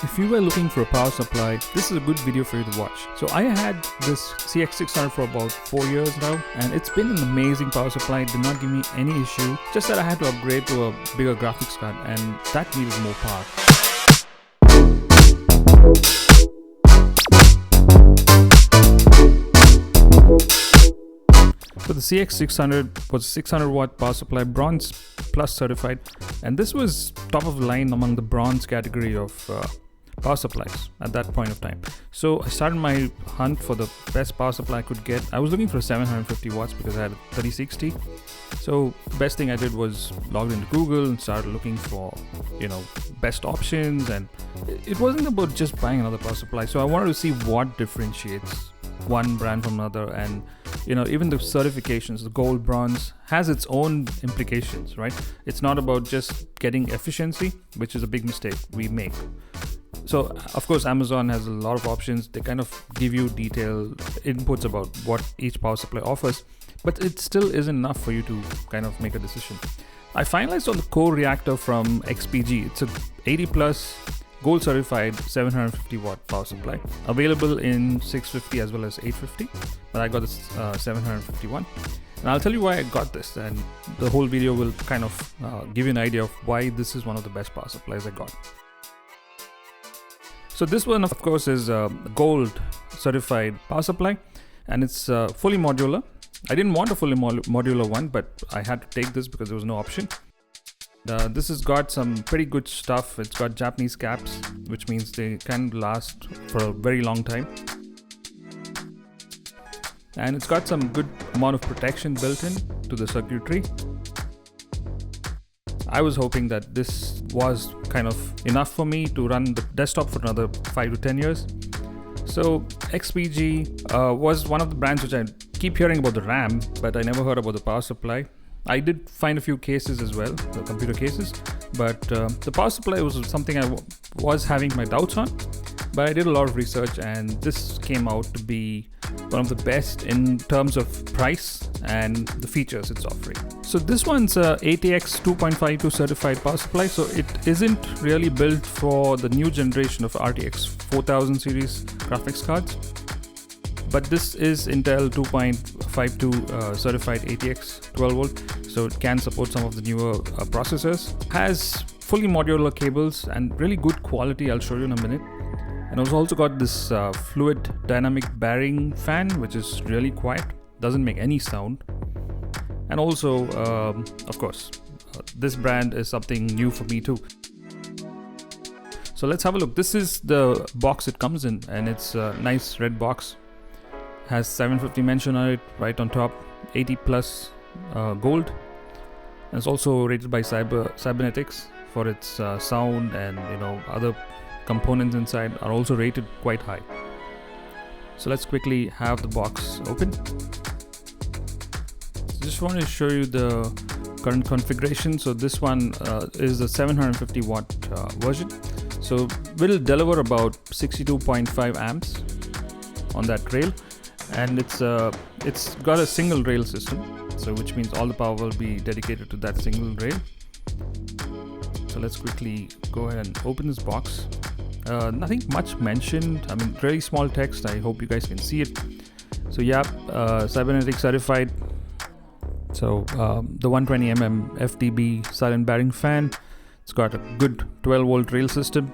If you were looking for a power supply, this is a good video for you to watch. So I had this CX600 for about 4 years now, and it's been an amazing power supply. It did not give me any issue, just that I had to upgrade to a bigger graphics card, and that needed more power. So the CX600 was a 600 watt power supply, bronze plus certified, and this was top of the line among the bronze category of power supplies at that point of time. So I started my hunt for the best power supply I could get. I was looking for 750 watts because I had a 3060. So best thing I did was logged into Google and started looking for, best options. And it wasn't about just buying another power supply. So I wanted to see what differentiates one brand from another, and even the certifications, the gold, bronze, has its own implications, right? It's not about just getting efficiency, which is a big mistake we make. So of course Amazon has a lot of options. They kind of give you detailed inputs about what each power supply offers, but it still isn't enough for you to kind of make a decision. I finalized on the Core Reactor from XPG. It's a 80 plus gold certified 750 watt power supply, available in 650 as well as 850, but I got this 751, and I'll tell you why I got this, and the whole video will kind of give you an idea of why this is one of the best power supplies I got. So this one, of course, is a gold certified power supply, and it's fully modular. I didn't want a fully modular one, but I had to take this because there was no option. This has got some pretty good stuff. It's got Japanese caps, which means they can last for a very long time. And it's got some good amount of protection built in to the circuitry. I was hoping that this was kind of enough for me to run the desktop for another 5 to 10 years. So XPG was one of the brands which I keep hearing about the RAM, but I never heard about the power supply. I did find a few cases as well, the computer cases, but the power supply was something I was having my doubts on, but I did a lot of research, and this came out to be one of the best in terms of price and the features it's offering. So this one's a ATX 2.52 certified power supply, so it isn't really built for the new generation of RTX 4000 series graphics cards. But this is Intel 2.52 certified ATX 12 volt, so it can support some of the newer processors. Has fully modular cables and really good quality. I'll show you in a minute. And it's also got this fluid dynamic bearing fan, which is really quiet, doesn't make any sound. And also, of course, this brand is something new for me too. So let's have a look. This is the box it comes in, and it's a nice red box. Has 750 mention on it right on top, 80 plus gold, and it's also rated by Cybernetics for its sound, and other components inside are also rated quite high. So let's quickly have the box open. Just want to show you the current configuration. So this one is the 750 watt version, so will deliver about 62.5 amps on that rail. And it's got a single rail system, so which means all the power will be dedicated to that single rail. So let's quickly go ahead and open this box. Nothing much mentioned. I mean, really small text. I hope you guys can see it. So yeah, Cybernetics certified. So the 120mm FDB silent bearing fan. It's got a good 12 volt rail system.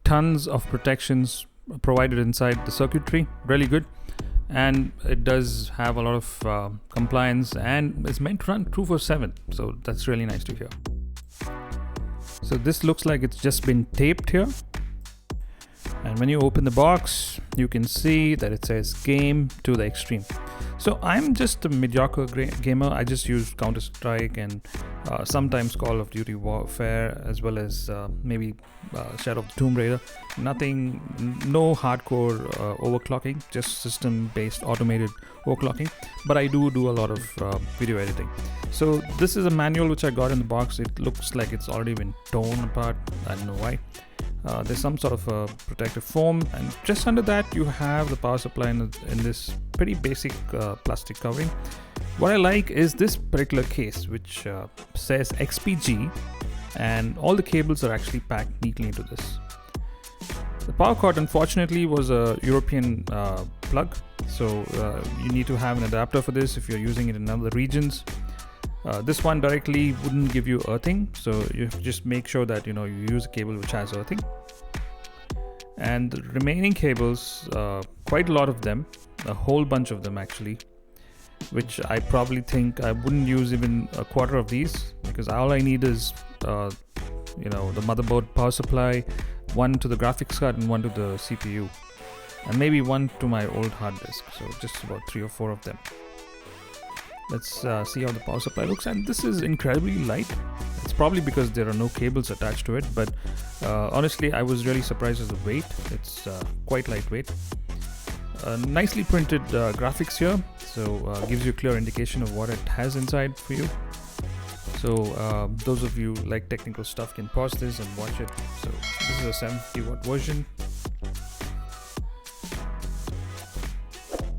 Tons of protections provided inside the circuitry, really good, and it does have a lot of compliance, and it's meant to run 247, so that's really nice to hear. So this looks like it's just been taped here, and when you open the box you can see that it says game to the extreme. So I'm just a mediocre gamer. I just use Counter-Strike and sometimes Call of Duty Warfare, as well as maybe Shadow of the Tomb Raider. No hardcore overclocking, just system-based automated overclocking. But I do a lot of video editing. So this is a manual which I got in the box. It looks like it's already been torn apart. I don't know why. There's some sort of a protective foam, and just under that you have the power supply in this pretty basic plastic covering. What I like is this particular case, which says XPG, and all the cables are actually packed neatly into this. The power cord unfortunately was a European plug, so you need to have an adapter for this if you're using it in other regions. This one directly wouldn't give you earthing, so you just make sure that you use a cable which has earthing. And the remaining cables, quite a lot of them, a whole bunch of them actually, which I probably think I wouldn't use even a quarter of these, because all I need is the motherboard power supply, one to the graphics card and one to the CPU, and maybe one to my old hard disk. So just about 3 or 4 of them. Let's see how the power supply looks, and this is incredibly light. It's probably because there are no cables attached to it, but honestly I was really surprised at the weight. It's quite lightweight. Nicely printed graphics here, so gives you a clear indication of what it has inside for you. So those of you like technical stuff can pause this and watch it. So this is a 750 watt version,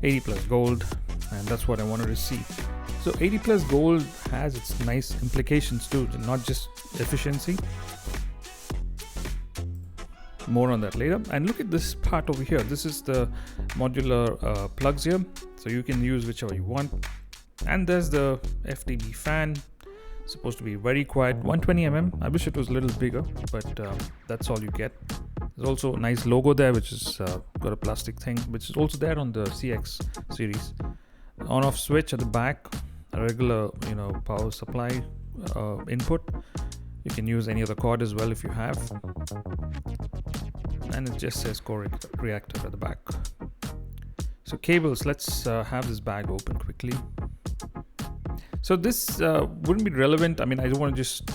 80 plus gold, and that's what I wanted to see. So 80 plus gold has its nice implications too, not just efficiency. More on that later. And look at this part over here. This is the modular plugs here, so you can use whichever you want. And there's the FTB fan, supposed to be very quiet, 120 mm. I wish it was a little bigger, but that's all you get. There's also a nice logo there, which is got a plastic thing, which is also there on the CX series. On-off switch at the back, a regular power supply input. You can use any other cord as well if you have, and it just says Core Reactor at the back. So cables, let's have this bag open quickly. So this wouldn't be relevant. I mean, I don't want to just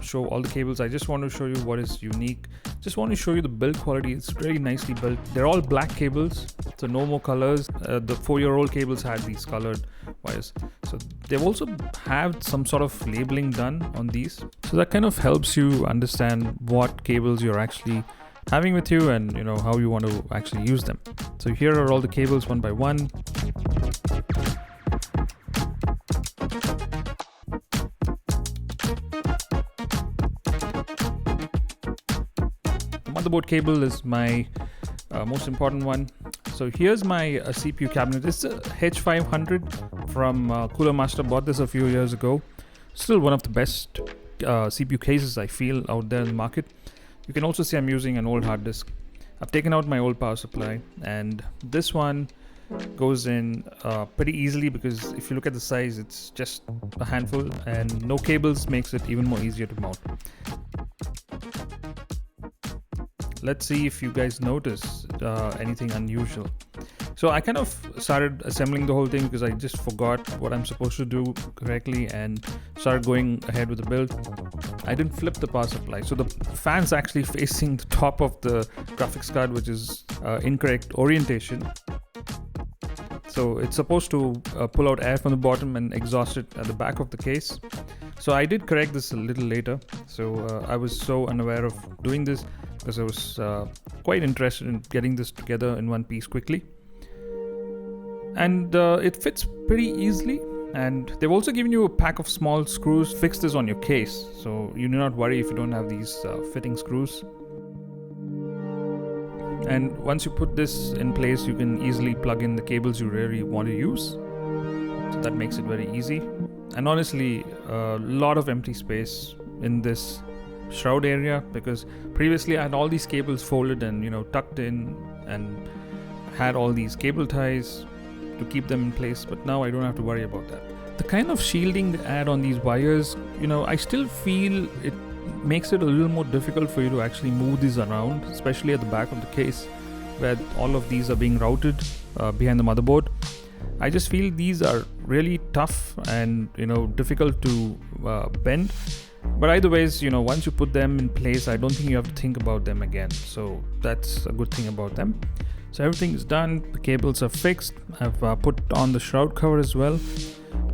show all the cables. I just want to show you what is unique. Just want to show you the build quality. It's really nicely built. They're all black cables, so no more colors. The 4-year-old cables had these colored wires. So they've also had some sort of labeling done on these. So that kind of helps you understand what cables you're actually having with you and how you want to actually use them. So here are all the cables one by one. Motherboard cable is my most important one. So here's my CPU cabinet. It's a H500 from Cooler Master. Bought this a few years ago. Still one of the best CPU cases I feel out there in the market. You can also see I'm using an old hard disk. I've taken out my old power supply, and this one goes in pretty easily, because if you look at the size, it's just a handful, and no cables makes it even more easier to mount. Let's see if you guys notice anything unusual. So I kind of started assembling the whole thing because I just forgot what I'm supposed to do correctly and started going ahead with the build. I didn't flip the power supply, so the fan's actually facing the top of the graphics card, which is incorrect orientation. So it's supposed to pull out air from the bottom and exhaust it at the back of the case. So I did correct this a little later. So I was so unaware of doing this because I was quite interested in getting this together in one piece quickly. And it fits pretty easily. And they've also given you a pack of small screws. Fix this on your case, so you do not worry if you don't have these fitting screws. And once you put this in place, you can easily plug in the cables you really want to use. So that makes it very easy. And honestly, a lot of empty space in this shroud area, because previously I had all these cables folded and tucked in and had all these cable ties to keep them in place, but now I don't have to worry about that. The kind of shielding they add on these wires, I still feel it makes it a little more difficult for you to actually move these around, especially at the back of the case where all of these are being routed behind the motherboard. I just feel these are really tough and difficult to bend. But either ways, once you put them in place, I don't think you have to think about them again. So that's a good thing about them. So everything is done. The cables are fixed. I've put on the shroud cover as well.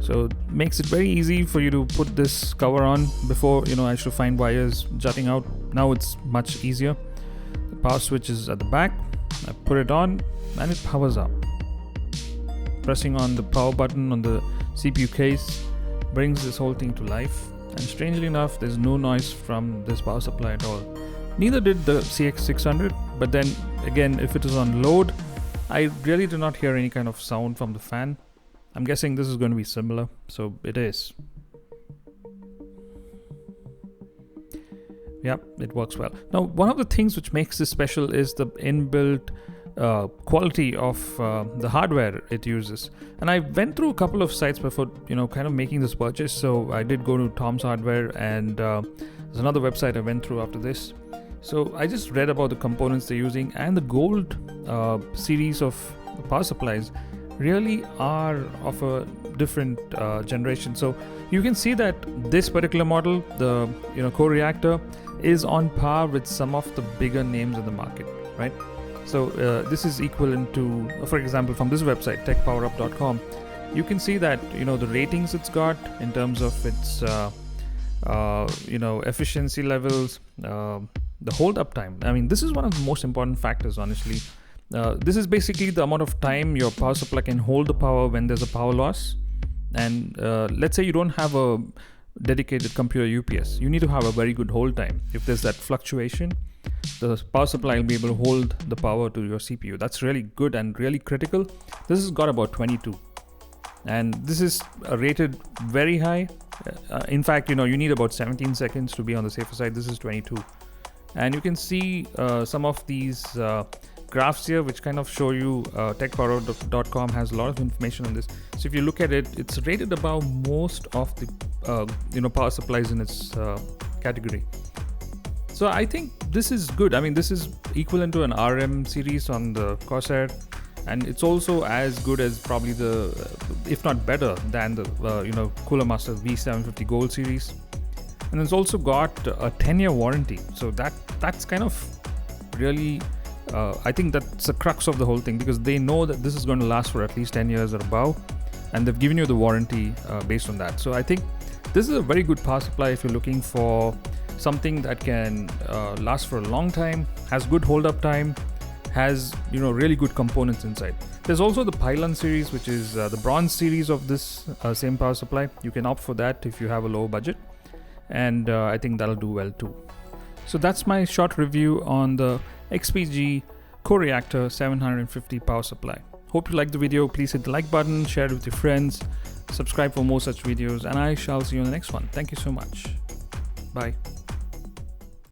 So it makes it very easy for you to put this cover on. Before, I should find wires jutting out. Now it's much easier. The power switch is at the back. I put it on and it powers up. Pressing on the power button on the CPU case brings this whole thing to life. And strangely enough, there's no noise from this power supply at all. Neither did the CX600, but then again, if it is on load, I really do not hear any kind of sound from the fan. I'm guessing this is going to be similar, so it is. Yep, it works well. Now, one of the things which makes this special is the inbuilt quality of the hardware it uses. And I went through a couple of sites before, kind of making this purchase. So I did go to Tom's Hardware, and there's another website I went through after this. So I just read about the components they're using, and the gold series of power supplies really are of a different generation. So you can see that this particular model, the Core Reactor, is on par with some of the bigger names in the market, right? So this is equivalent to, for example, from this website, techpowerup.com, you can see that the ratings it's got in terms of its efficiency levels, the hold up time. I mean, this is one of the most important factors, honestly. This is basically the amount of time your power supply can hold the power when there's a power loss. And let's say you don't have a dedicated computer UPS, you need to have a very good hold time. If there's that fluctuation, the power supply will be able to hold the power to your CPU. That's really good and really critical. This has got about 22, and this is rated very high. In fact, you need about 17 seconds to be on the safer side. This is 22, and you can see some of these graphs here which kind of show you techpowerup.com has a lot of information on this. So if you look at it, it's rated above most of the power supplies in its category. So I think this is good. I mean, this is equivalent to an RM series on the Corsair, and it's also as good as probably if not better than the Cooler Master V750 Gold series. And it's also got a 10-year warranty. So that's kind of really I think that's the crux of the whole thing, because they know that this is going to last for at least 10 years or above, and they've given you the warranty based on that. So I think this is a very good power supply if you're looking for something that can last for a long time, has good hold up time, has really good components inside. There's also the Pylon series, which is the bronze series of this same power supply. You can opt for that if you have a low budget, and I think that'll do well too. So that's my short review on the XPG Core Reactor 750 power supply. Hope you liked the video. Please hit the like button, share it with your friends, subscribe for more such videos, and I shall see you in the next one. Thank you so much. Bye.